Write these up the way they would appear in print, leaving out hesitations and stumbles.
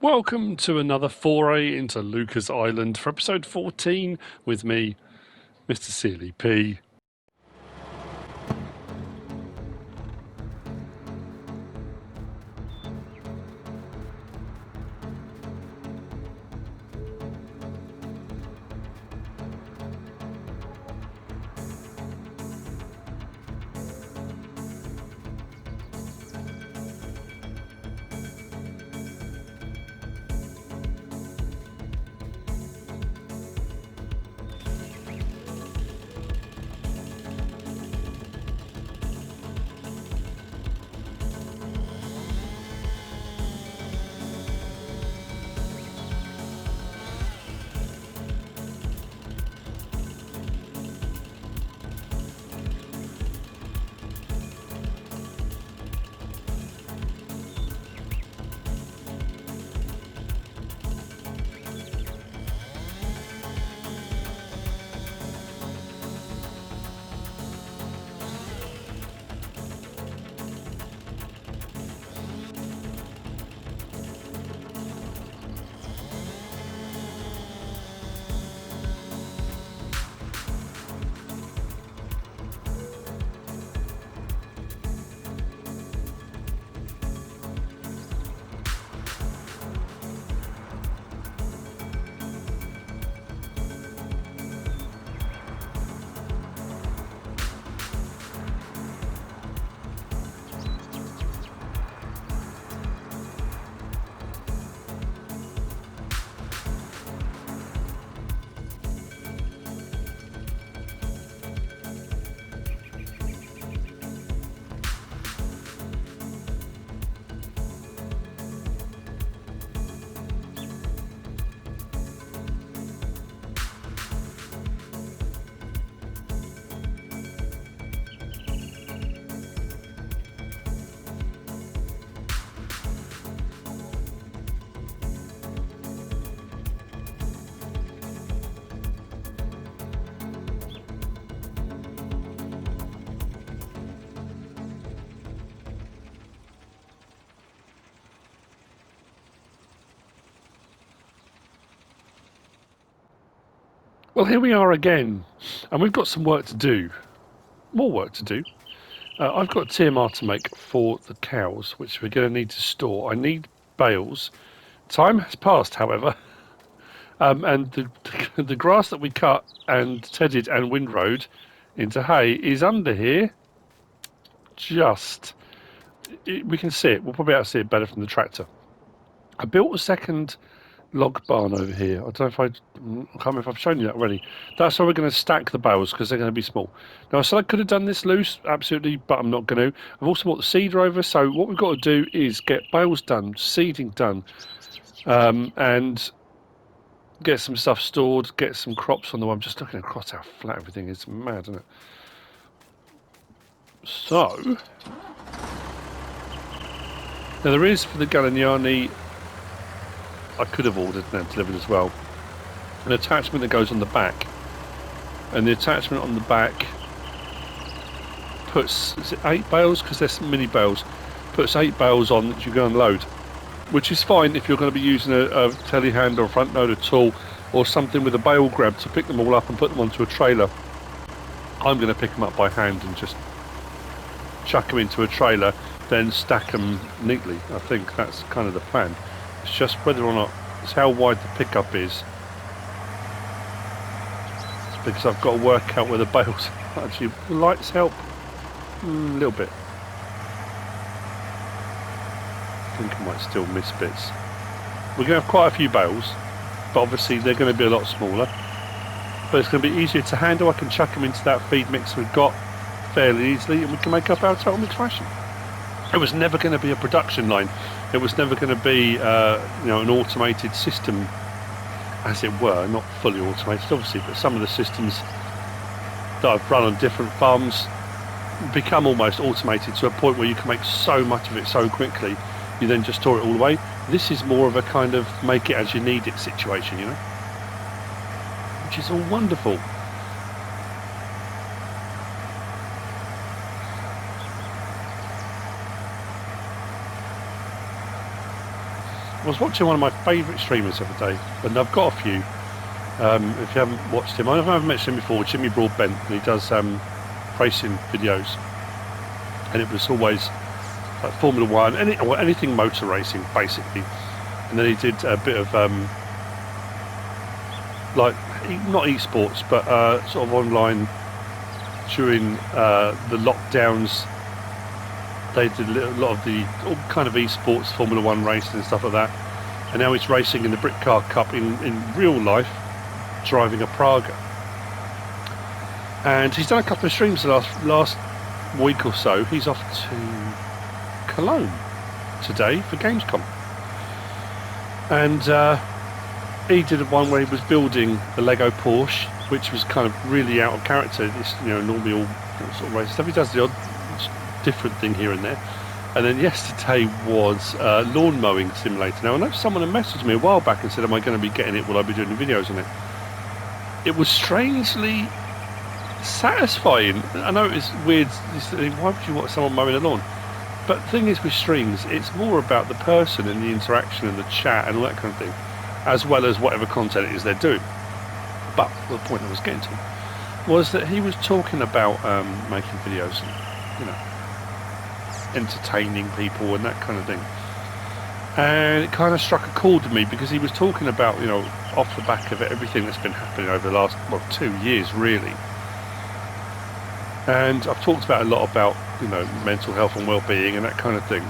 Welcome to another foray into LUKAH'S Island for episode 14 with me, Mr. Sealy P. Well, here we are again, and we've got some work to do. More work to do. I've got TMR to make for the cows, which we're going to need to store. I need bales. Time has passed, however, and the grass that we cut and tedded and windrowed into hay is under here. We can see it. We'll probably be able to see it better from the tractor. I built a second log barn over here. I don't know if I can't remember if I've shown you that already. That's how we're going to stack the bales because they're going to be small. Now, I said I could have done this loose, absolutely, but I'm not going to. I've also bought the seeder over, so what we've got to do is get bales done, seeding done, and get some stuff stored, get some crops on the way. I'm just looking across how flat everything is. It's mad, isn't it? So, now there is for the Galignani, I could have ordered and delivered as well, an attachment that goes on the back, and the attachment on the back puts, is it 8 bales, because there's some mini bales, puts 8 bales on that you can unload, which is fine if you're going to be using a telehandler or a front loader tool or something with a bale grab to pick them all up and put them onto a trailer. I'm going to pick them up by hand and just chuck them into a trailer, then stack them neatly. I think that's kind of the plan. It's just whether or not, it's how wide the pickup is, because I've got to work out where the bales actually, the lights help a little bit. I think I might still miss bits. We're going to have quite a few bales, but obviously they're going to be a lot smaller, but it's going to be easier to handle. I can chuck them into that feed mix we've got fairly easily and we can make up our total mix ration. It was never going to be a production line. It was never going to be, an automated system, as it were. Not fully automated, obviously, but some of the systems that I've run on different farms become almost automated to a point where you can make so much of it so quickly, you then just store it all away. This is more of a kind of make it as you need it situation, you know, which is all wonderful. was watching one of my favourite streamers the other day, and I've got a few. If you haven't watched him, I haven't mentioned him before, Jimmy Broadbent, and he does racing videos, and it was always like Formula One, anything motor racing basically. And then he did a bit of like not esports, but sort of online during the lockdowns. They did a lot of the all kind of esports, Formula One racing and stuff like that. And now he's racing in the Brit Car Cup in real life, driving a Praga. And he's done a couple of streams the last week or so. He's off to Cologne today for Gamescom. And he did one where he was building the Lego Porsche, which was kind of really out of character. It's, you know, normally all sort of race stuff. He does the odd different thing here and there. And then yesterday was lawn mowing simulator. Now I know someone had messaged me a while back and said, am I going to be getting it? Will I be doing the videos on it? It was strangely satisfying. I know it's weird. Why would you want someone mowing a lawn? But the thing is with streams, it's more about the person and the interaction and the chat and all that kind of thing, as well as whatever content it is they're doing. But the point I was getting to was that he was talking about making videos and, you know, entertaining people and that kind of thing. And it kind of struck a chord with me because he was talking about, you know, off the back of it, everything that's been happening over the last, well, 2 years really. And I've talked about a lot about, you know, mental health and well-being and that kind of thing.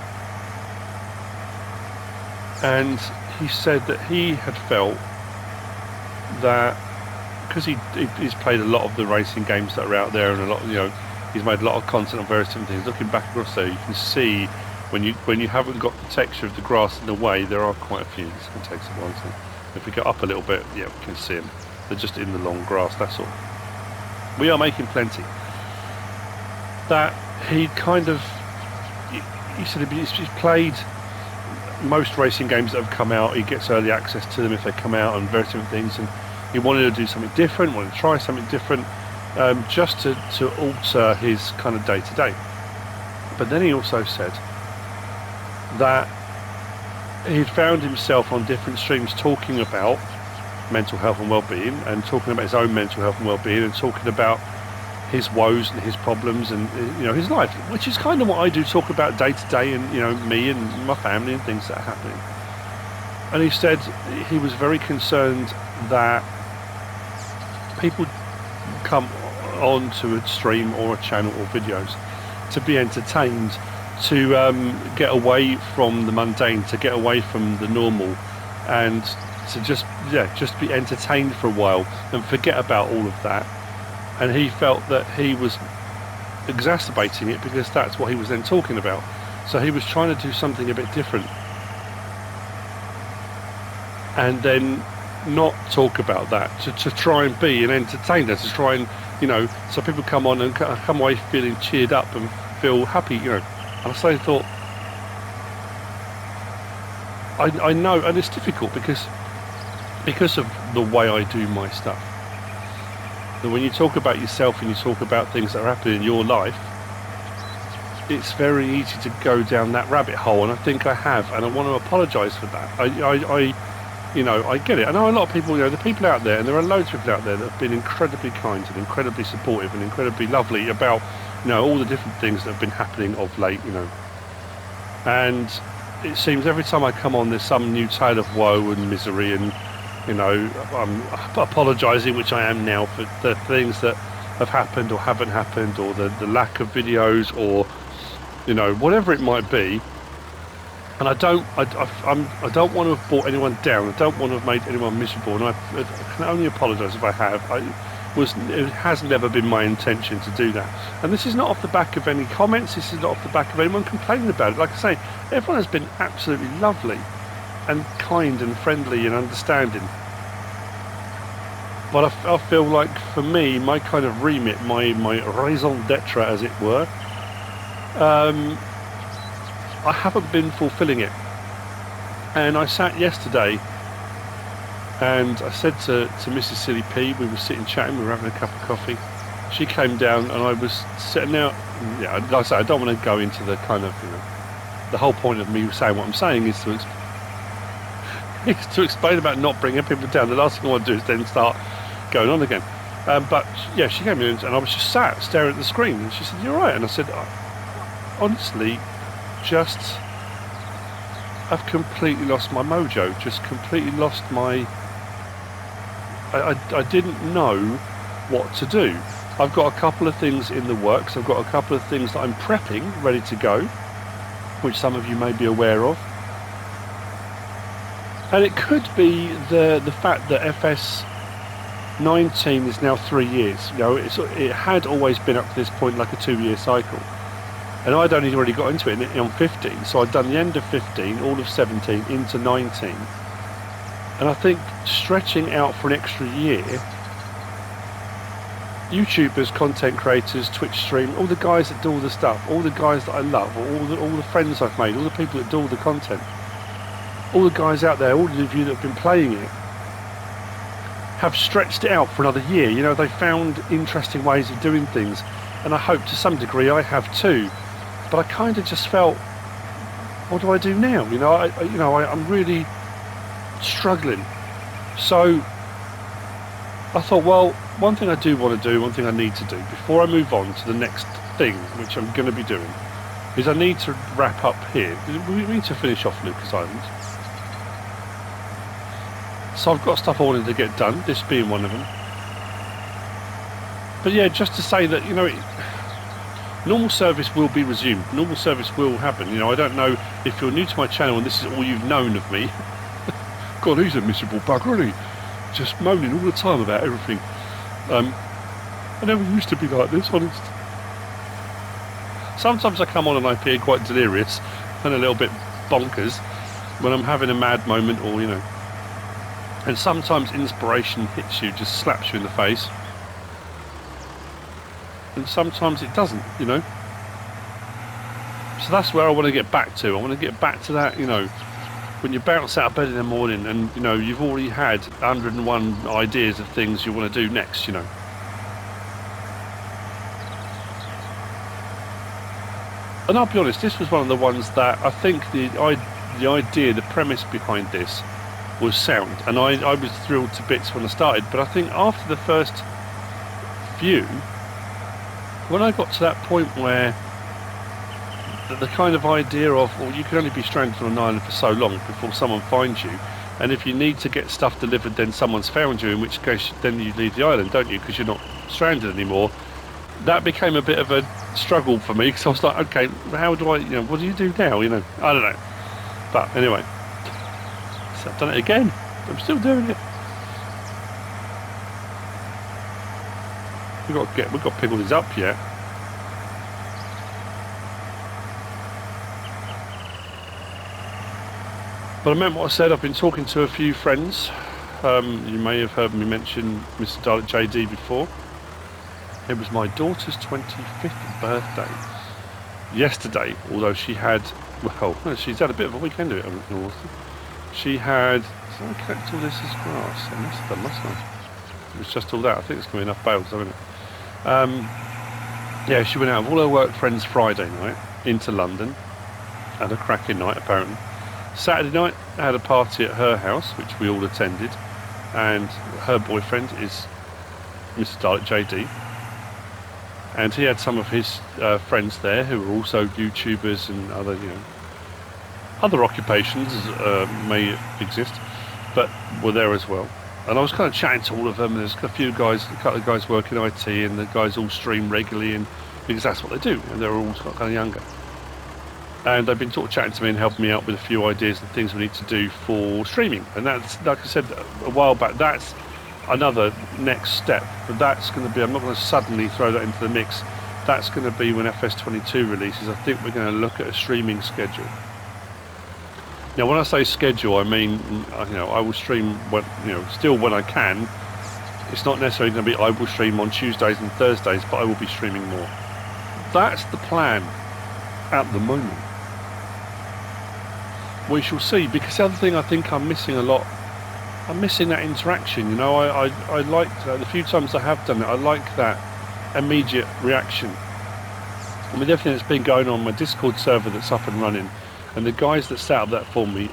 And he said that he had felt that because he's played a lot of the racing games that are out there, and a lot, you know, he's made a lot of content on various different things. Looking back across there, you can see when you haven't got the texture of the grass in the way, there are quite a few. This can take some while. So if we go up a little bit, yeah, we can see them. They're just in the long grass. That's all. We are making plenty. That he kind of, he said he's played most racing games that have come out. He gets early access to them if they come out and various different things, and he wanted to do something different, wanted to try something different, just to alter his kind of day to day. But then he also said that he'd found himself on different streams talking about mental health and well-being, and talking about his own mental health and well-being, and talking about his woes and his problems and, you know, his life, which is kind of what I do, talk about day to day, and, you know, me and my family and things that are happening. And he said he was very concerned that people come on to a stream or a channel or videos to be entertained, to get away from the mundane, to get away from the normal, and to just be entertained for a while and forget about all of that. And he felt that he was exacerbating it because that's what he was then talking about. So he was trying to do something a bit different, and then not talk about that, to try and be an entertainer, to try and, you know, so people come on and come away feeling cheered up and feel happy, you know. And so I thought, I know, and it's difficult because of the way I do my stuff. That when you talk about yourself and you talk about things that are happening in your life, it's very easy to go down that rabbit hole, and I think I have, and I want to apologise for that. I you know, I get it. I know a lot of people, you know, the people out there, and there are loads of people out there that have been incredibly kind and incredibly supportive and incredibly lovely about, you know, all the different things that have been happening of late, you know. And it seems every time I come on, there's some new tale of woe and misery, and, you know, I'm apologising, which I am now, for the things that have happened or haven't happened, or the lack of videos, or, you know, whatever it might be. And I don't want to have brought anyone down. I don't want to have made anyone miserable, and I can only apologise if I have. It has never been my intention to do that. And this is not off the back of any comments. This is not off the back of anyone complaining about it. Like I say, everyone has been absolutely lovely and kind and friendly and understanding. But I feel like, for me, my kind of remit, my raison d'etre, as it were, I haven't been fulfilling it. And I sat yesterday and I said to Mrs. Silly P, we were sitting chatting, we were having a cup of coffee. She came down and I was sitting there. Yeah, like I say, I don't want to go into the kind of, you know, the whole point of me saying what I'm saying is to to explain about not bringing people down. The last thing I want to do is then start going on again. But yeah, she came in and I was just sat staring at the screen, and she said, "You're right." And I said, honestly, just I've completely lost my mojo, just completely lost my... I didn't know what to do. I've got a couple of things in the works. I've got a couple of things that I'm prepping, ready to go, which some of you may be aware of. And it could be the fact that FS19 is now 3 years. You know, it had always been up to this point like a 2-year cycle. And I'd only already got into it on 15, so I'd done the end of 15, all of 17, into 19. And I think stretching out for an extra year, YouTubers, content creators, Twitch stream, all the guys that do all the stuff, all the guys that I love, all the friends I've made, all the people that do all the content, all the guys out there, all of you that have been playing it, have stretched it out for another year. You know, they found interesting ways of doing things, and I hope to some degree I have too. But I kind of just felt, what do I do now? You know, I'm really struggling. So I thought, well, one thing I do want to do, one thing I need to do before I move on to the next thing, which I'm going to be doing, is I need to wrap up here. We need to finish off LUKAH'S Island. So I've got stuff I wanted to get done, this being one of them. But yeah, just to say that, you know, normal service will be resumed. Normal service will happen. You know, I don't know if you're new to my channel and this is all you've known of me. God, he's a miserable bugger, isn't he? Just moaning all the time about everything. I never used to be like this, honest. Sometimes I come on and I appear quite delirious and a little bit bonkers when I'm having a mad moment, or, you know. And sometimes inspiration hits you, just slaps you in the face. And sometimes it doesn't, you know. So that's where I want to get back to. I want to get back to that, you know, when you bounce out of bed in the morning and, you know, you've already had 101 ideas of things you want to do next, you know. And I'll be honest, this was one of the ones that I think the idea, the premise behind this was sound. And I was thrilled to bits when I started. But I think after the first few, when I got to that point where the kind of idea of, well, you can only be stranded on an island for so long before someone finds you, and if you need to get stuff delivered, then someone's found you, in which case then you leave the island, don't you, because you're not stranded anymore. That became a bit of a struggle for me, because I was like, okay, how do I, you know, what do you do now, you know, I don't know. But anyway, so I've done it again. I'm still doing it. We've got to pickle these up yet. But I meant what I said. I've been talking to a few friends. You may have heard me mention Mr. Dalek JD before. It was my daughter's 25th birthday yesterday, although she had, well, she's had a bit of a weekend of it. She had, did I collect all this as grass? I must have done, mustn't I? It was just all that. I think it's going to be enough bales, hasn't it? Yeah, she went out with all her work friends Friday night into London. Had a cracking night, apparently. Saturday night, I had a party at her house, which we all attended, and her boyfriend is Mr. Dalek JD, and he had some of his friends there who were also YouTubers and other, you know, other occupations may exist, but were there as well. And I was kind of chatting to all of them. There's a couple of guys working IT, and the guys all stream regularly, and because that's what they do, and they're all kind of younger. And they've been chatting to me and helping me out with a few ideas and things we need to do for streaming. And that's, like I said a while back, that's another next step. But that's going to be, I'm not going to suddenly throw that into the mix. That's going to be when FS22 releases. I think we're going to look at a streaming schedule. Now, when I say schedule, I mean, you know, I will stream when, you know, still when I can. It's not necessarily going to be I will stream on Tuesdays and Thursdays, but I will be streaming more. That's the plan at the moment. We shall see, because the other thing I think I'm missing a lot, I'm missing that interaction. You know, I like the few times I have done it, I like that immediate reaction. I mean, everything that's been going on my Discord server that's up and running, and the guys that set up that for me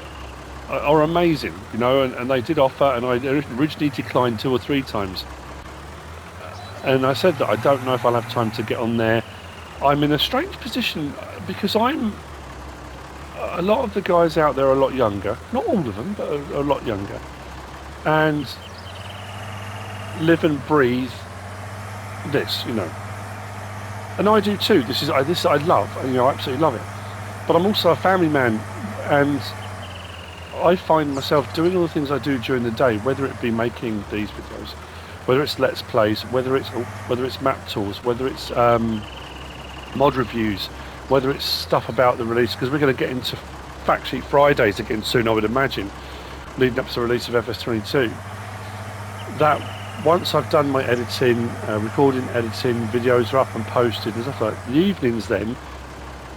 are amazing, you know, and they did offer, and I originally declined 2 or 3 times. And I said that I don't know if I'll have time to get on there. I'm in a strange position because a lot of the guys out there are a lot younger, not all of them, but a lot younger, and live and breathe this, you know. And I do too. This I love, you know, I absolutely love it. But I'm also a family man, and I find myself doing all the things I do during the day, whether it be making these videos, whether it's Let's Plays, whether it's map tours, whether it's mod reviews, whether it's stuff about the release, because we're going to get into Fact Sheet Fridays again soon, I would imagine, leading up to the release of FS22. That once I've done my editing, recording, editing, videos are up and posted and stuff like that, the evenings then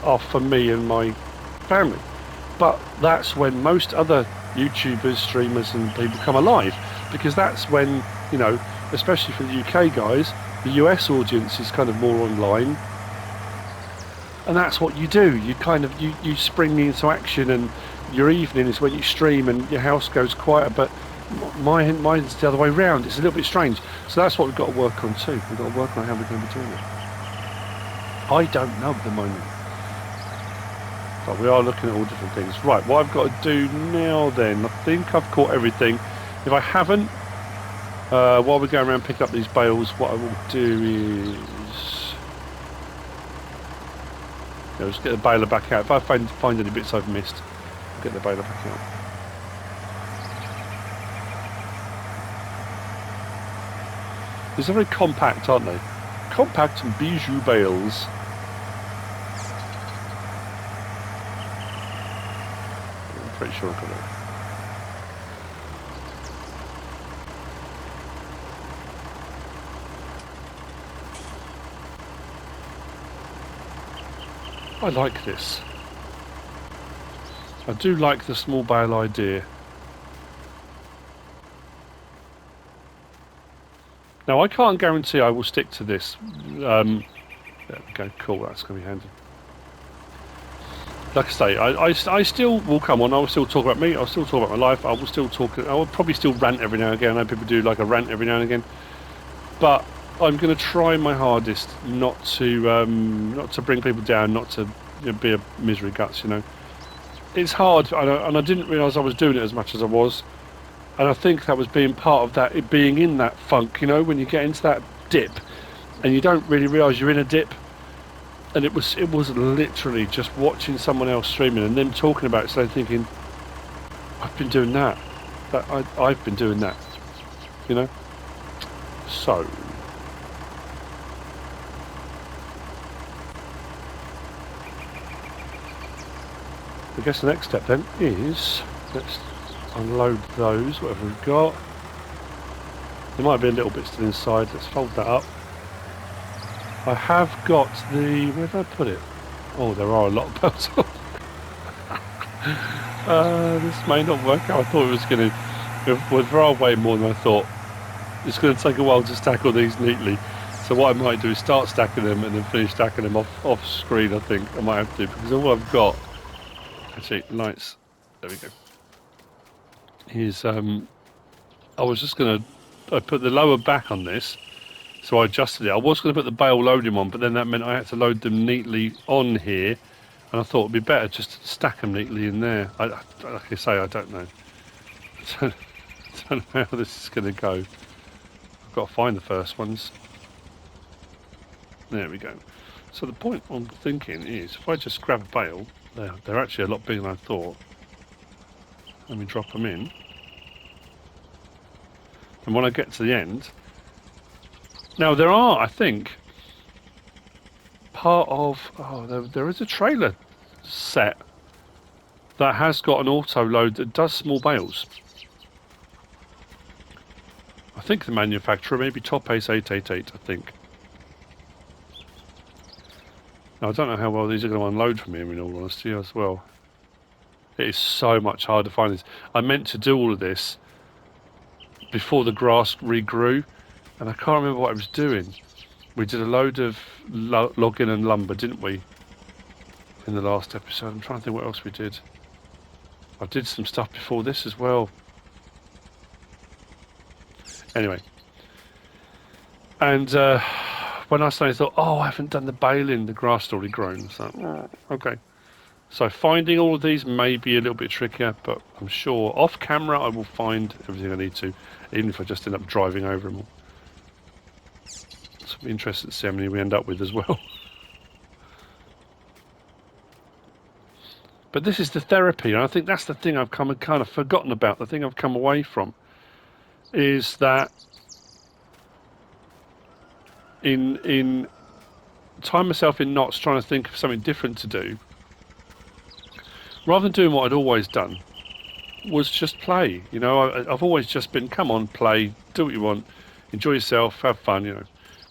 are for me and my family. But that's when most other YouTubers, streamers and people come alive, because that's when, you know, especially for the UK guys, the US audience is kind of more online, and that's what you do. You kind of you spring into action, and your evening is when you stream and your house goes quieter. But mine's the other way round. It's a little bit strange. So that's what we've got to work on too. We've got to work on how we're going to be doing it. I don't know at the moment, but we are looking at all different things. Right, what I've got to do now then, I think I've caught everything. If I haven't, while we're going around picking up these bales, what I will do is, yeah, just get the baler back out. If I find any bits I've missed, I'll get the baler back out. These are very compact, aren't they? Compact bijou bales. I'm pretty sure I've got it. I like this. I do like the small bale idea. Now I can't guarantee I will stick to this. There we go, cool, that's going to be handy. Like I say, I still will come on, I will still talk about me, I'll still talk about my life, I will still talk, I will probably still rant every now and again. I know people do like a rant every now and again. But I'm going to try my hardest not to bring people down, not to, you know, be a misery guts, you know. It's hard, and I didn't realise I was doing it as much as I was. And I think that was being part of that, it being in that funk, you know, when you get into that dip and you don't really realise you're in a dip. And it was literally just watching someone else streaming and them talking about it, so thinking, I've been doing that. I've been doing that, you know. So I guess the next step then is, let's unload those, whatever we've got. There might be a little bit still inside. Let's fold that up. I have got the, where did I put it? Oh, there are a lot of belts. This may not work out. I thought it was going to, there are way more than I thought. It's going to take a while to stack all these neatly. So what I might do is start stacking them and then finish stacking them off screen. I think I might have to, because all I've got, actually, lights, there we go. Is I was just going to, I put the lower back on this, so I adjusted it. I was going to put the bale loading on, but then that meant I had to load them neatly on here, and I thought it'd be better just to stack them neatly in there. Like I say, I don't know. I don't know how this is going to go. I've got to find the first ones. There we go. So the point I'm thinking is, if I just grab a bale, they're actually a lot bigger than I thought. Let me drop them in. And when I get to the end, now there are, I think, part of, there is a trailer set that has got an auto load that does small bales. I think the manufacturer, maybe Top Ace 888, I think. Now I don't know how well these are going to unload from here, in all honesty, as well. It is so much harder to find this. I meant to do all of this before the grass regrew, and I can't remember what I was doing. We did a load of logging and lumber, didn't we, in the last episode? I'm trying to think what else we did. I did some stuff before this as well. Anyway. And when I suddenly thought, oh, I haven't done the baling, the grass had already grown. So, okay. So finding all of these may be a little bit trickier, but I'm sure off camera I will find everything I need to, even if I just end up driving over them all. So I'll be interested to see how many we end up with as well. But this is the therapy, and I think that's the thing I've kind of forgotten about. The thing I've come away from is that in time myself in knots trying to think of something different to do, rather than doing what I'd always done, was just play. You know, I've always just been, come on, play, do what you want, enjoy yourself, have fun, you know,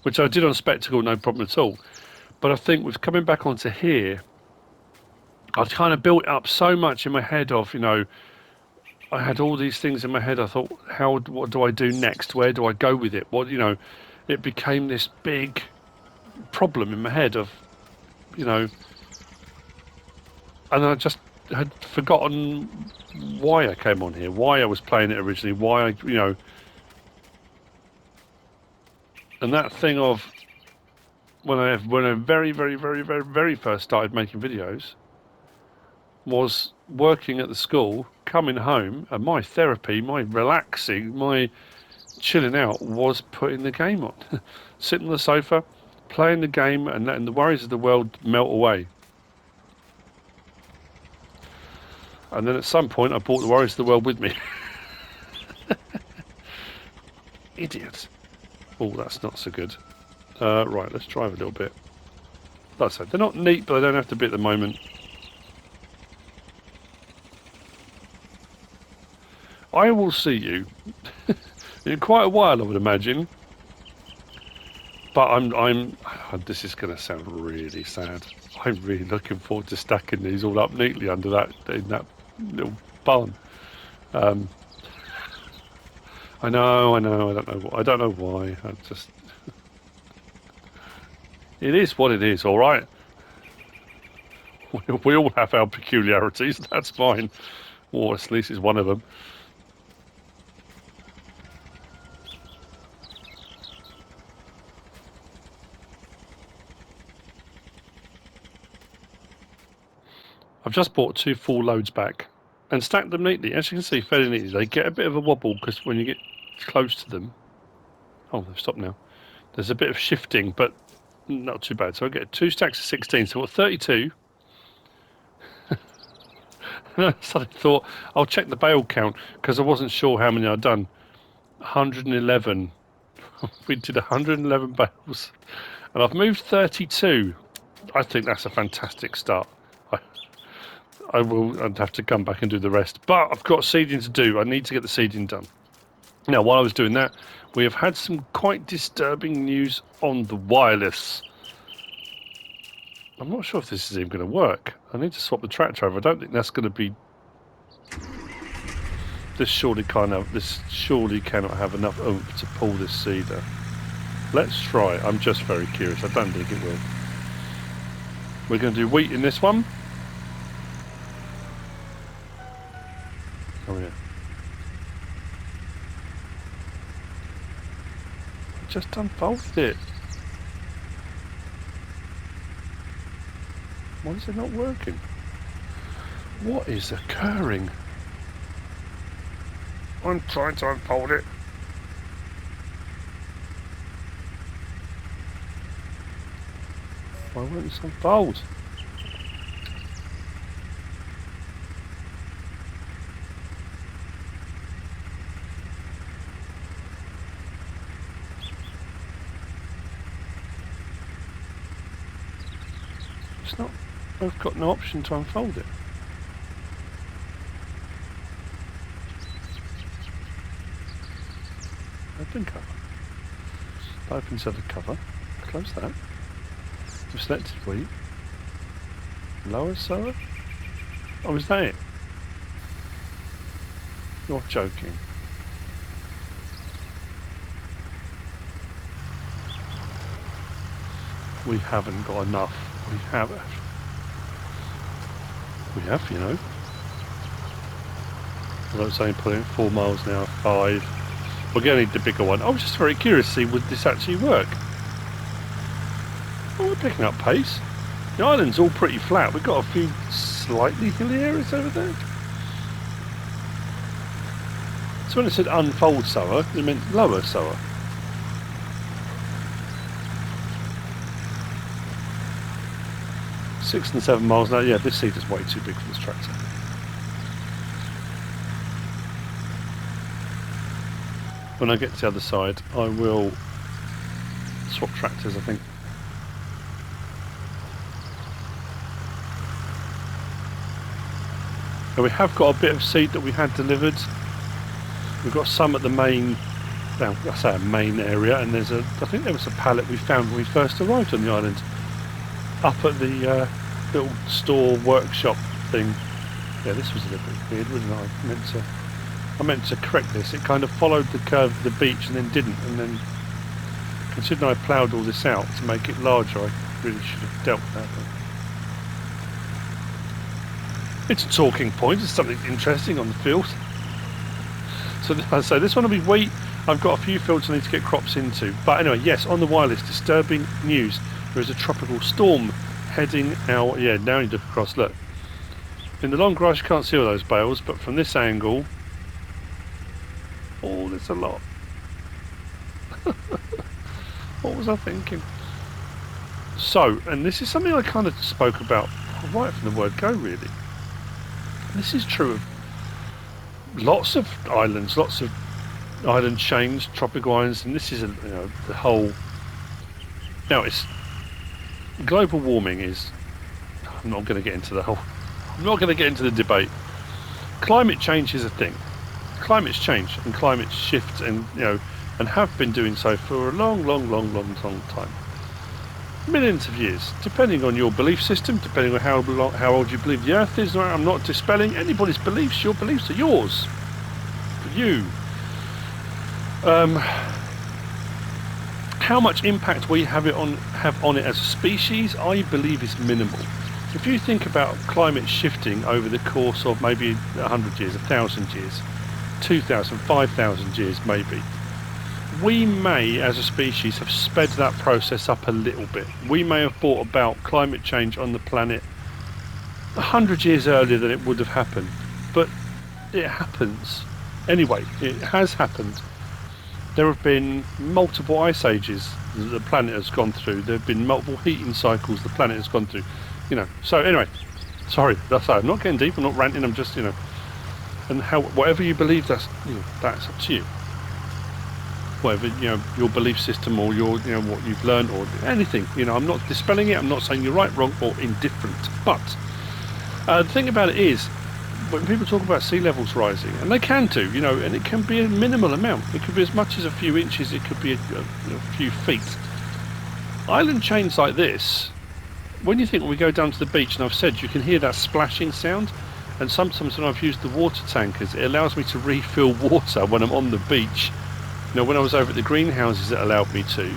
which I did on Spectacle, no problem at all. But I think with coming back onto here, I'd kind of built up so much in my head of, you know, I had all these things in my head. I thought, what do I do next? Where do I go with it? What, you know, it became this big problem in my head of, you know, and I just had forgotten why I came on here, why I was playing it originally, why I, you know, and that thing of when I very first started making videos was working at the school, coming home, and my therapy, my relaxing, my chilling out was putting the game on, sitting on the sofa, playing the game, and letting the worries of the world melt away. And then at some point, I brought the worries of the world with me. Idiot. Oh, that's not so good. Right, let's drive a little bit. Like I said, they're not neat, but they don't have to be at the moment. I will see you in quite a while, I would imagine. But I'm. This is going to sound really sad. I'm really looking forward to stacking these all up neatly under that in that little barn. I know. I don't know why. I just. It is what it is. All right. We all have our peculiarities. That's fine. Or at least it's one of them. I've just bought 2 full loads back and stacked them neatly. As you can see, fairly neatly. They get a bit of a wobble because when you get close to them... Oh, they've stopped now. There's a bit of shifting, but not too bad. So I get 2 stacks of 16, so I've got 32. And I suddenly thought, I'll check the bale count because I wasn't sure how many I'd done. 111. We did 111 bales. And I've moved 32. I think that's a fantastic start. I'd have to come back and do the rest. But I've got seeding to do. I need to get the seeding done. Now, while I was doing that, we have had some quite disturbing news on the wireless. I'm not sure if this is even going to work. I need to swap the tractor over. I don't think that's going to be... This surely cannot have enough oomph to pull this seeder. Let's try. I'm just very curious. I don't think it will. We're going to do wheat in this one. Oh yeah. I just unfolded it. Why is it not working? What is occurring? I'm trying to unfold it. Why won't this unfold? It's not... I've got no option to unfold it. Open cover. Open to the cover. Close that. We've selected wheat. Lower sower? Oh, is that it? You're joking. We haven't got enough. We have, you know. Although it's only pulling 4 miles an hour, 5. We're going to need the bigger one. I was just very curious to see, would this actually work? Oh, we're picking up pace. The island's all pretty flat. We've got a few slightly hilly areas over there. So when it said unfold sower, it meant lower sower. Six and 7 miles an hour. Yeah, this seed is way too big for this tractor. When I get to the other side, I will swap tractors, I think. Now we have got a bit of seed that we had delivered. We've got some at the main, well, I say a main area, and there's a, I think there was a pallet we found when we first arrived on the island, up at the little store workshop thing. Yeah, this was a little bit weird, wasn't it? I meant to correct this. It kind of followed the curve of the beach and then didn't, and then considering I ploughed all this out to make it larger, I really should have dealt with that. It's a talking point, it's something interesting on the field. So as I say, this one will be wheat. I've got a few fields I need to get crops into. But anyway, yes, on the wireless, disturbing news. There is a tropical storm heading out. Yeah, now you look across, look. In the long grass you can't see all those bales, but from this angle, oh, there's a lot. What was I thinking? So, and this is something I kind of spoke about right from the word go, really. This is true of lots of islands, lots of island chains, tropical islands, and this is, the whole. Now, it's global warming is. I'm not going to get into the whole. I'm not going to get into the debate. Climate change is a thing. Climates change and climates shift, and and have been doing so for a long time. Millions of years, depending on your belief system, depending on how old you believe the Earth is. I'm not dispelling anybody's beliefs. Your beliefs are yours. For you. How much impact we have on it as a species, I believe, is minimal. If you think about climate shifting over the course of maybe 100 years, 1,000 years, 2,000, 5,000 years, maybe. We may, as a species, have sped that process up a little bit. We may have brought about climate change on the planet 100 years earlier than it would have happened. But it happens. Anyway, it has happened. There have been multiple ice ages that the planet has gone through. There have been multiple heating cycles the planet has gone through. So anyway, sorry, I'm not getting deep, I'm not ranting, I'm just, and whatever you believe, that's up to you. Whatever your belief system or your what you've learned or anything, I'm not dispelling it. I'm not saying you're right, wrong, or indifferent. But the thing about it is, when people talk about sea levels rising, and they can do, and it can be a minimal amount. It could be as much as a few inches. It could be a few feet. Island chains like this, when you think when we go down to the beach, and I've said you can hear that splashing sound, and sometimes when I've used the water tankers, it allows me to refill water when I'm on the beach. When I was over at the greenhouses, it allowed me to.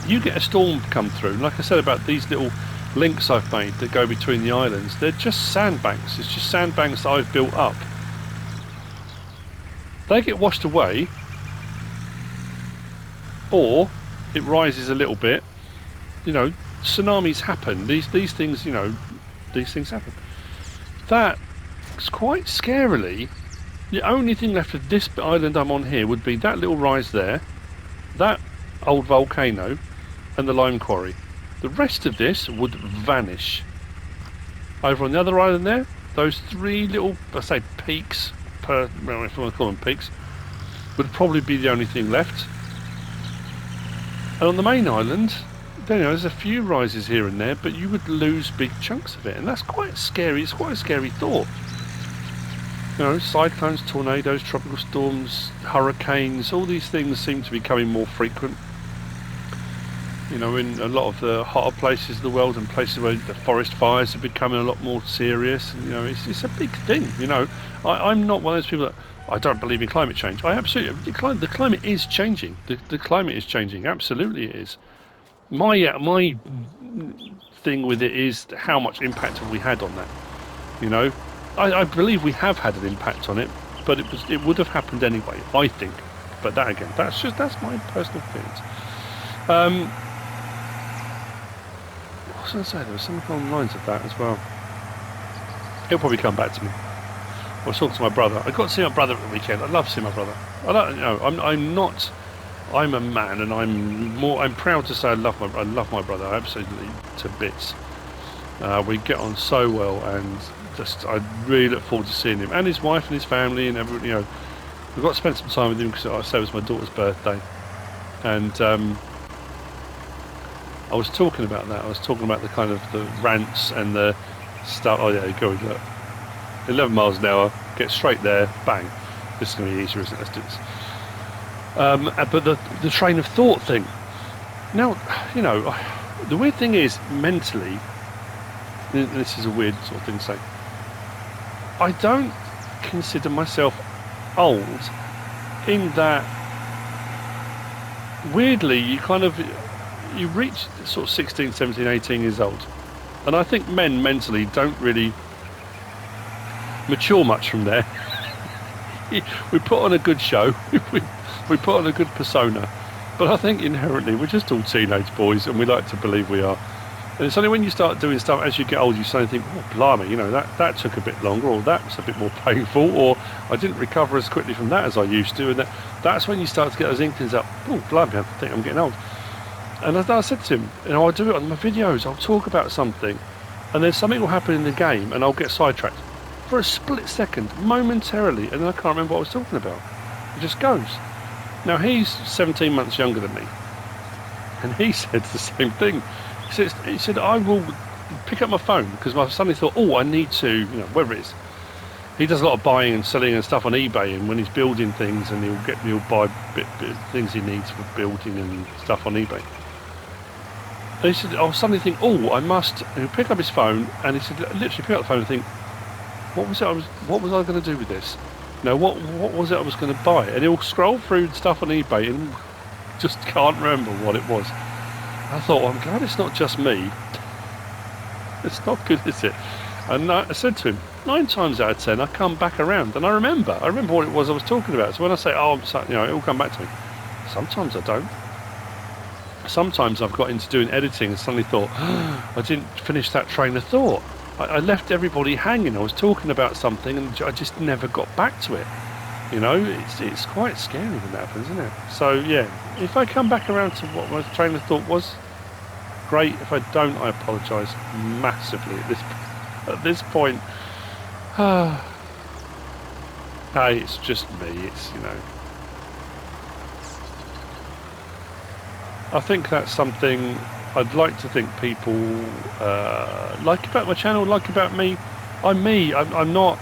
You get a storm come through, and like I said about these little links I've made that go between the islands, they're just sandbanks. It's just sandbanks that I've built up. They get washed away, or it rises a little bit. Tsunamis happen. These things, these things happen. That's quite scarily. The only thing left of this island I'm on here would be that little rise there, that old volcano, and the lime quarry. The rest of this would vanish. Over on the other island there, those three little, let's say, peaks, if you want to call them peaks, would probably be the only thing left. And on the main island, there's a few rises here and there, but you would lose big chunks of it, and that's quite scary. It's quite a scary thought. Cyclones, tornadoes, tropical storms, hurricanes, all these things seem to be becoming more frequent. In a lot of the hotter places of the world and places where the forest fires are becoming a lot more serious. And, it's a big thing. I'm not one of those people that I don't believe in climate change. I absolutely, the climate is changing. The climate is changing. Absolutely it is. My thing with it is how much impact have we had on that? I believe we have had an impact on it, but it would have happened anyway, I think. But that again, that's my personal feelings. What was I going to say? There was something along the lines of that as well. He'll probably come back to me. I was talking to my brother. I got to see my brother at the weekend. I love seeing my brother. I don't, you know, I'm a man, and I'm proud to say I love my brother absolutely to bits. We get on so well, and I really look forward to seeing him and his wife and his family and everything. You know, we've got to spend some time with him because I say it was my daughter's birthday, and I was talking about that. I was talking about the kind of the rants and the stuff. Oh yeah, go look. 11 miles an hour, get straight there, bang. This is going to be easier, isn't it? Let's do this. But the train of thought thing. Now, you know, the weird thing is, mentally, this is a weird sort of thing to say, I don't consider myself old in that, weirdly, you reach sort of 16, 17, 18 years old. And I think men mentally don't really mature much from there. We put on a good show, we put on a good persona, but I think inherently we're just all teenage boys, and we like to believe we are. And it's only when you start doing stuff as you get older, you suddenly think, oh blimey, you know, that took a bit longer, or that was a bit more painful, or I didn't recover as quickly from that as I used to, and that's when you start to get those inklings up. Oh blimey, I think I'm getting old. And as I said to him, you know, I'll do it on my videos, I'll talk about something, and then something will happen in the game and I'll get sidetracked for a split second, momentarily, and then I can't remember what I was talking about. It just goes. Now he's 17 months younger than me, and he said the same thing. He said I will pick up my phone because I suddenly thought, oh, I need to, you know, whatever it is. He does a lot of buying and selling and stuff on eBay, and when he's building things, and he'll buy bit things he needs for building and stuff on eBay. And he said, I'll suddenly think, oh, I must. And he'll pick up his phone, and he said, literally pick up the phone and think, what was I going to do with this? You know, what was it I was going to buy? And he'll scroll through stuff on eBay and just can't remember what it was. I thought, well, I'm glad it's not just me. It's not good, is it? And I said to him, 9 times out of 10, I come back around and I remember what it was I was talking about. So when I say, oh, you know, it'll come back to me. Sometimes I don't. Sometimes I've got into doing editing and suddenly thought, oh, I didn't finish that train of thought. I left everybody hanging. I was talking about something and I just never got back to it. You know, it's quite scary when that happens, isn't it? So yeah, if I come back around to what my train of thought was, great. If I don't, I apologise massively at this point. Hey, it's just me. It's, you know, I think that's something I'd like to think people like about my channel, like about me. I'm me. I'm not.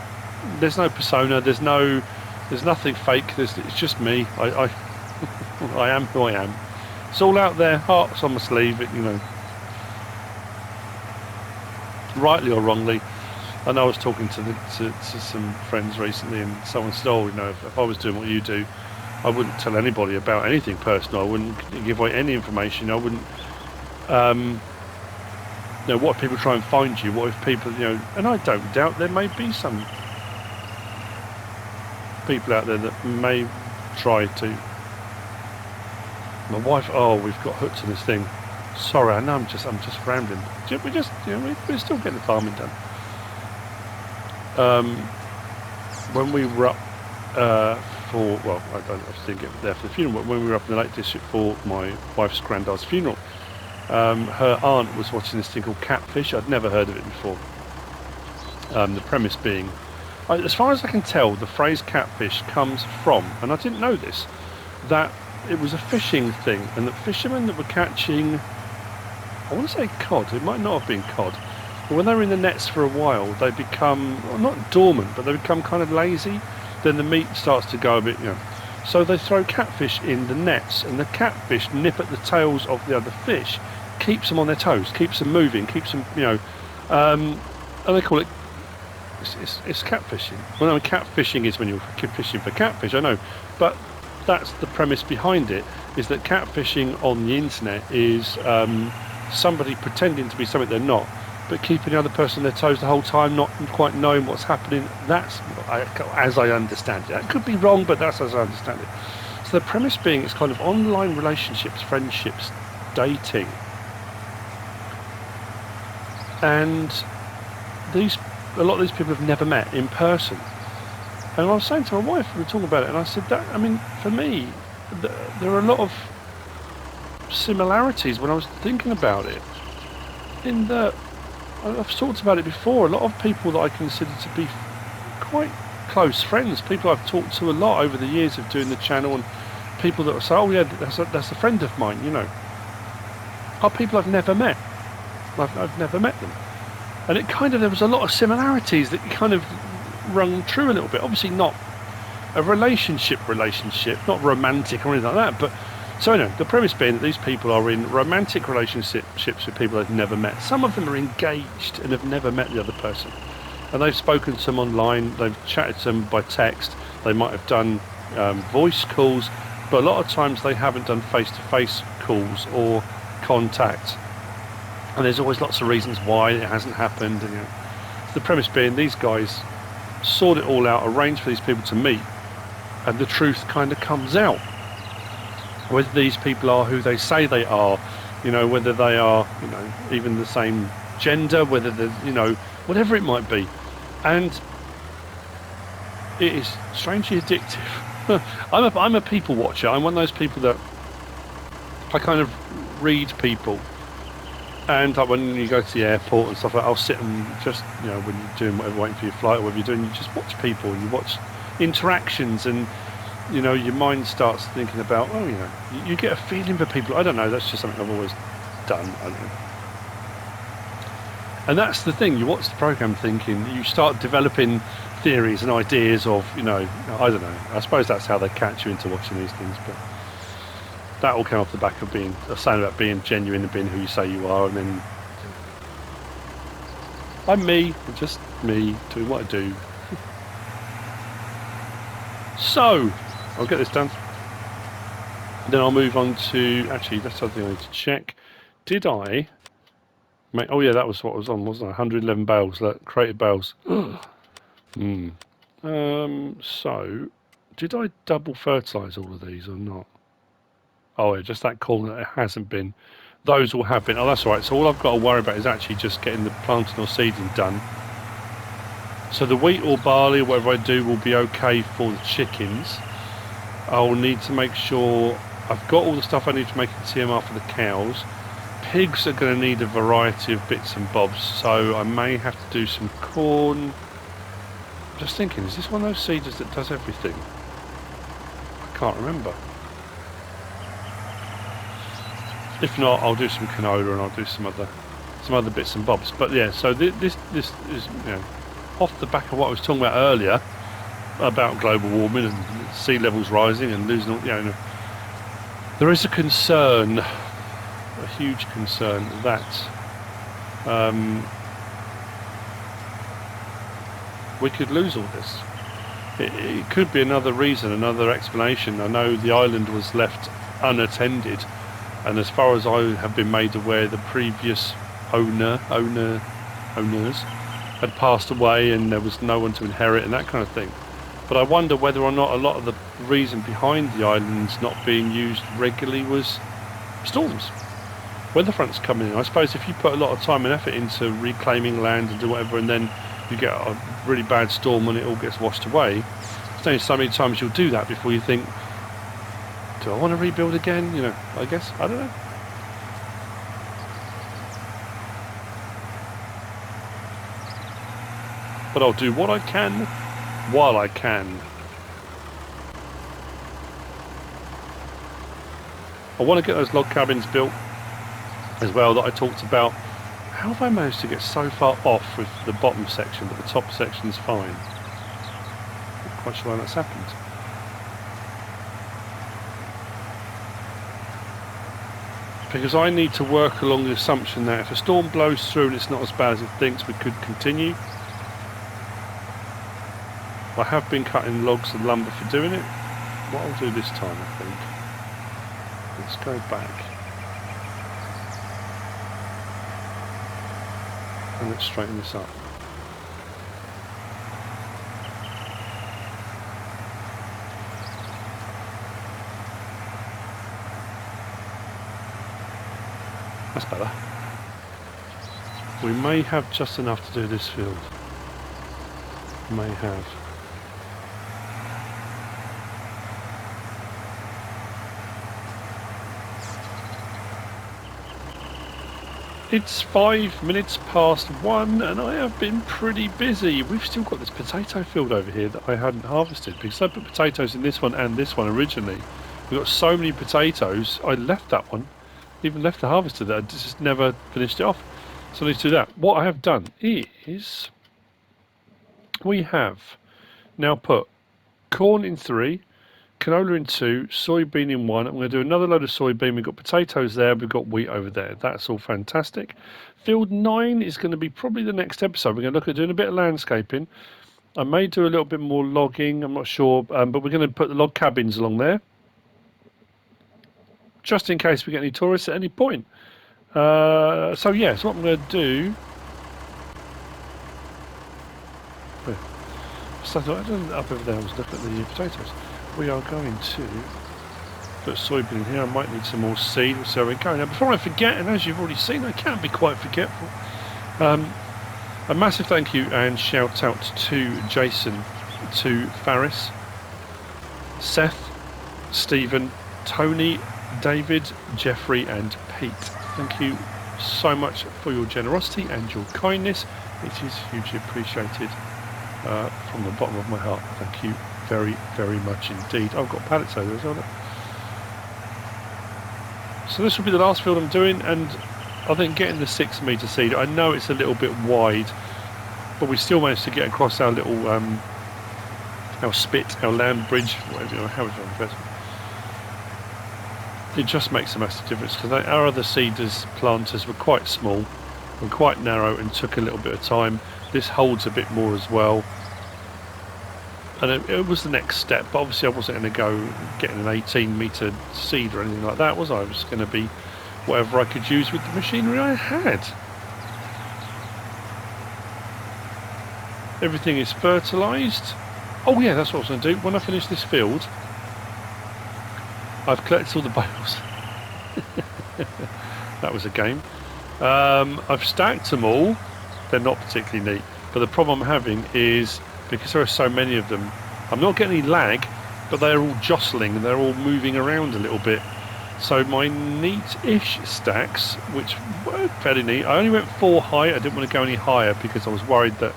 There's no persona. There's nothing fake. It's just me. I am who I am. It's all out there. Hearts on my sleeve. You know, rightly or wrongly. I know I was talking to some friends recently, and someone said, "Oh, you know, if I was doing what you do, I wouldn't tell anybody about anything personal. I wouldn't give away any information. I wouldn't." You know, what if people try and find you? What if people, you know? And I don't doubt there may be some people out there that may try to. My wife, oh, we've got hooked to this thing. Sorry, I know I'm just rambling. We're still getting the farming done. When we were up I didn't get there for the funeral, but when we were up in the Lake District for my wife's granddad's funeral, her aunt was watching this thing called Catfish. I'd never heard of it before. The premise being, as far as I can tell, the phrase catfish comes from, and I didn't know this, that it was a fishing thing, and that fishermen that were catching, I want to say cod, it might not have been cod, but when they were in the nets for a while, they become, well, not dormant, but they become kind of lazy. Then the meat starts to go a bit, you know. So they throw catfish in the nets, and the catfish nip at the tails of the other fish, keeps them on their toes, keeps them moving, keeps them, you know, and they call it, it's catfishing. Well, no, catfishing is when you're fishing for catfish, I know, but that's the premise behind it, is that catfishing on the internet is somebody pretending to be something they're not, but keeping the other person on their toes the whole time, not quite knowing what's happening. That's as I understand it. That could be wrong, but that's as I understand it. So the premise being it's kind of online relationships, friendships, dating. And a lot of these people have never met in person. And I was saying to my wife, we were talking about it, and I said that, I mean, for me, there are a lot of similarities when I was thinking about it. In that, I've talked about it before, a lot of people that I consider to be quite close friends, people I've talked to a lot over the years of doing the channel, and people that will say, oh yeah, that's a friend of mine, you know, are people I've never met. I've never met them. And it kind of, there was a lot of similarities that kind of rung true a little bit. Obviously not a relationship, not romantic or anything like that, but so anyway, the premise being that these people are in romantic relationships with people they've never met. Some of them are engaged and have never met the other person. And they've spoken to them online, they've chatted to them by text, they might have done voice calls, but a lot of times they haven't done face-to-face calls or contact. And there's always lots of reasons why it hasn't happened. And, you know, the premise being these guys sort it all out, arrange for these people to meet, and the truth kind of comes out. Whether these people are who they say they are, you know, whether they are, you know, even the same gender, whether they're, you know, whatever it might be. And it is strangely addictive. I'm a people watcher. I'm one of those people that I kind of read people. And like when you go to the airport and stuff like that, I'll sit and just, you know, when you're doing whatever, waiting for your flight or whatever you're doing, you just watch people and you watch interactions, and, you know, your mind starts thinking about, oh, you know, you get a feeling for people. I don't know, that's just something I've always done. I don't know. And that's the thing, you watch the programme thinking, you start developing theories and ideas of, you know, I don't know, I suppose that's how they catch you into watching these things, but that all came off the back of saying about being genuine and being who you say you are, and then I'm me, just me, doing what I do. So, I'll get this done. Then I'll move on to, actually, that's something I need to check. Did I make, oh yeah, that was what I was on, wasn't I? 111 bales, created bales. So, did I double fertilise all of these or not? Oh, yeah, just that corner that it hasn't been. Those all have been. Oh, that's all right. So all I've got to worry about is actually just getting the planting or seeding done. So the wheat or barley or whatever I do will be okay for the chickens. I'll need to make sure I've got all the stuff I need to make a TMR for the cows. Pigs are going to need a variety of bits and bobs, so I may have to do some corn. I'm just thinking, is this one of those seeders that does everything? I can't remember. If not, I'll do some canola and I'll do some other bits and bobs. But yeah, so this is, you know, off the back of what I was talking about earlier about global warming and sea levels rising and losing, you know, there is a concern, a huge concern that we could lose all this. It could be another reason, another explanation. I know the island was left unattended. And as far as I have been made aware, the previous owners had passed away and there was no one to inherit and that kind of thing. But I wonder whether or not a lot of the reason behind the islands not being used regularly was storms. Weather fronts coming in. I suppose if you put a lot of time and effort into reclaiming land and do whatever, and then you get a really bad storm and it all gets washed away, there's only so many times you'll do that before you think, do I want to rebuild again? You know, I guess, I don't know. But I'll do what I can while I can. I want to get those log cabins built as well that I talked about. How have I managed to get so far off with the bottom section, but the top section's fine? Not quite sure why that's happened. Because I need to work along the assumption that if a storm blows through and it's not as bad as it thinks, we could continue. I have been cutting logs and lumber for doing it. What I'll do this time, I think, let's go back and let's straighten this up. That's better. We may have just enough to do this field. May have. It's 5 minutes past 1 and I have been pretty busy. We've still got this potato field over here that I hadn't harvested because I put potatoes in this one and this one originally. We've got so many potatoes, I left that one, even left the harvester there, I just never finished it off. So I need to do that. What I have done is we have now put corn in 3, canola in 2, soybean in 1. I'm going to do another load of soybean. We've got potatoes there, we've got wheat over there. That's all fantastic. Field 9 is going to be probably the next episode. We're going to look at doing a bit of landscaping. I may do a little bit more logging, I'm not sure, but we're going to put the log cabins along there, just in case we get any tourists at any point. So yeah, so what I'm going to do... So I don't up over there, I was looking at the potatoes. We are going to put soybean in here. I might need some more seed. We'll see how we go. Now, before I forget, and as you've already seen, I can be quite forgetful. A massive thank you and shout out to Jason, to Faris, Seth, Stephen, Tony, David, Jeffrey, and Pete. Thank you so much for your generosity and your kindness. It is hugely appreciated from the bottom of my heart. Thank you very, very much indeed. I've got pallets over as well. So this will be the last field I'm doing, and I think getting the 6 metre seed, I know it's a little bit wide, but we still managed to get across our little our spit, our land bridge, whatever, you know, how it's on. It just makes a massive difference because our other seeders, planters were quite small and quite narrow and took a little bit of time. This holds a bit more as well. And it was the next step, but obviously I wasn't going to go getting an 18 metre seed or anything like that, was I? It was going to be whatever I could use with the machinery I had. Everything is fertilised. Oh yeah, that's what I was going to do. When I finish this field, I've collected all the bales. That was a game. I've stacked them all. They're not particularly neat, but the problem I'm having is because there are so many of them, I'm not getting any lag, but they're all jostling and they're all moving around a little bit. So my neat-ish stacks, which were fairly neat, I only went 4 high. I didn't want to go any higher because I was worried that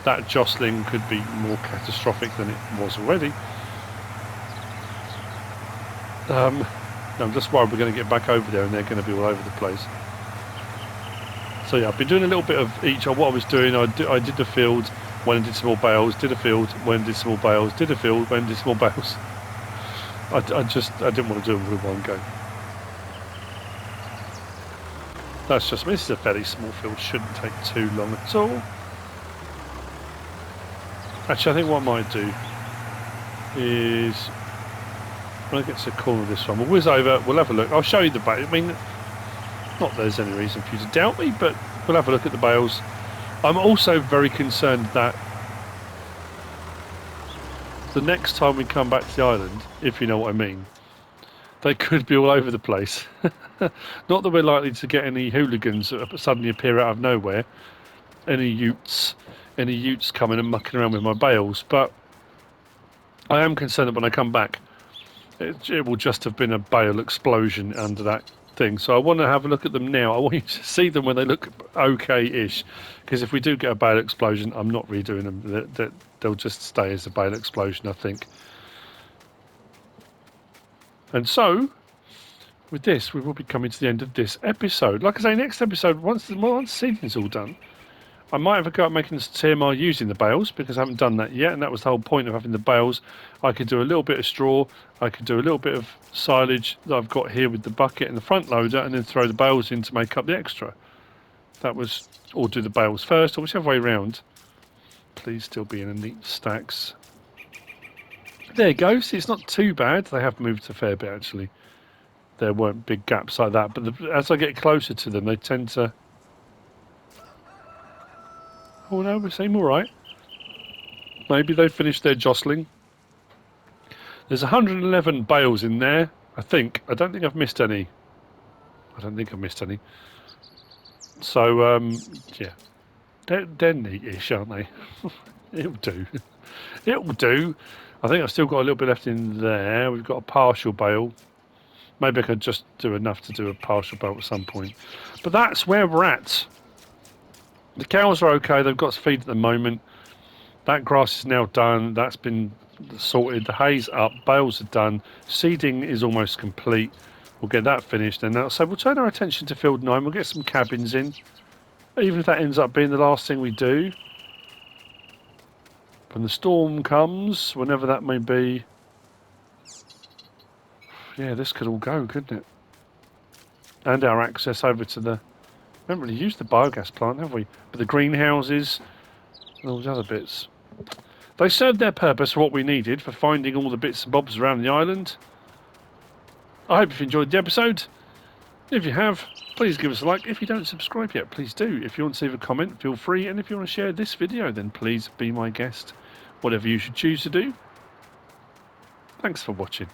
that jostling could be more catastrophic than it was already. I'm just worried we're going to get back over there and they're going to be all over the place. So yeah, I've been doing a little bit of each. What I was doing, I did the field, went and did some more bales, did a field, went and did some more bales, did a field, went and did some more bales. I didn't want to do them with one go. That's just, this is a fairly small field, shouldn't take too long at all. Actually, I think what I might do is, when I get to the corner of this one, we'll whiz over, we'll have a look. I'll show you the bale. I mean, not that there's any reason for you to doubt me, but we'll have a look at the bales. I'm also very concerned that the next time we come back to the island, if you know what I mean, they could be all over the place. Not that we're likely to get any hooligans that suddenly appear out of nowhere, any utes coming and mucking around with my bales, but I am concerned that when I come back, it will just have been a bale explosion under that thing. So I want to have a look at them now. I want you to see them when they look okay-ish, because if we do get a bale explosion, I'm not redoing them. They'll just stay as a bale explosion, I think. And so with this, we will be coming to the end of this episode. Like I say, next episode, once the seeding's all done, I might have a go at making this TMR using the bales, because I haven't done that yet, and that was the whole point of having the bales. I could do a little bit of straw, I could do a little bit of silage that I've got here with the bucket and the front loader, and then throw the bales in to make up the extra. That was, or do the bales first, or whichever way round. Please still be in a neat stacks. There you go. See, it's not too bad. They have moved a fair bit, actually. There weren't big gaps like that, but as I get closer to them, they tend to Oh no, we seem alright. Maybe they finished their jostling. There's 111 bales in there, I think. I don't think I've missed any. So, yeah. They're neat-ish, aren't they? It'll do. It'll do. I think I've still got a little bit left in there. We've got a partial bale. Maybe I could just do enough to do a partial bale at some point. But that's where we're at. The cows are okay. They've got feed at the moment. That grass is now done. That's been sorted. The hay's up. Bales are done. Seeding is almost complete. We'll get that finished. And so we'll turn our attention to field 9. We'll get some cabins in. Even if that ends up being the last thing we do. When the storm comes, whenever that may be. Yeah, this could all go, couldn't it? And our access over to the... We haven't really used the biogas plant, have we? But the greenhouses and all those other bits. They served their purpose for what we needed for finding all the bits and bobs around the island. I hope you've enjoyed the episode. If you have, please give us a like. If you don't subscribe yet, please do. If you want to leave a comment, feel free. And if you want to share this video, then please be my guest. Whatever you should choose to do. Thanks for watching.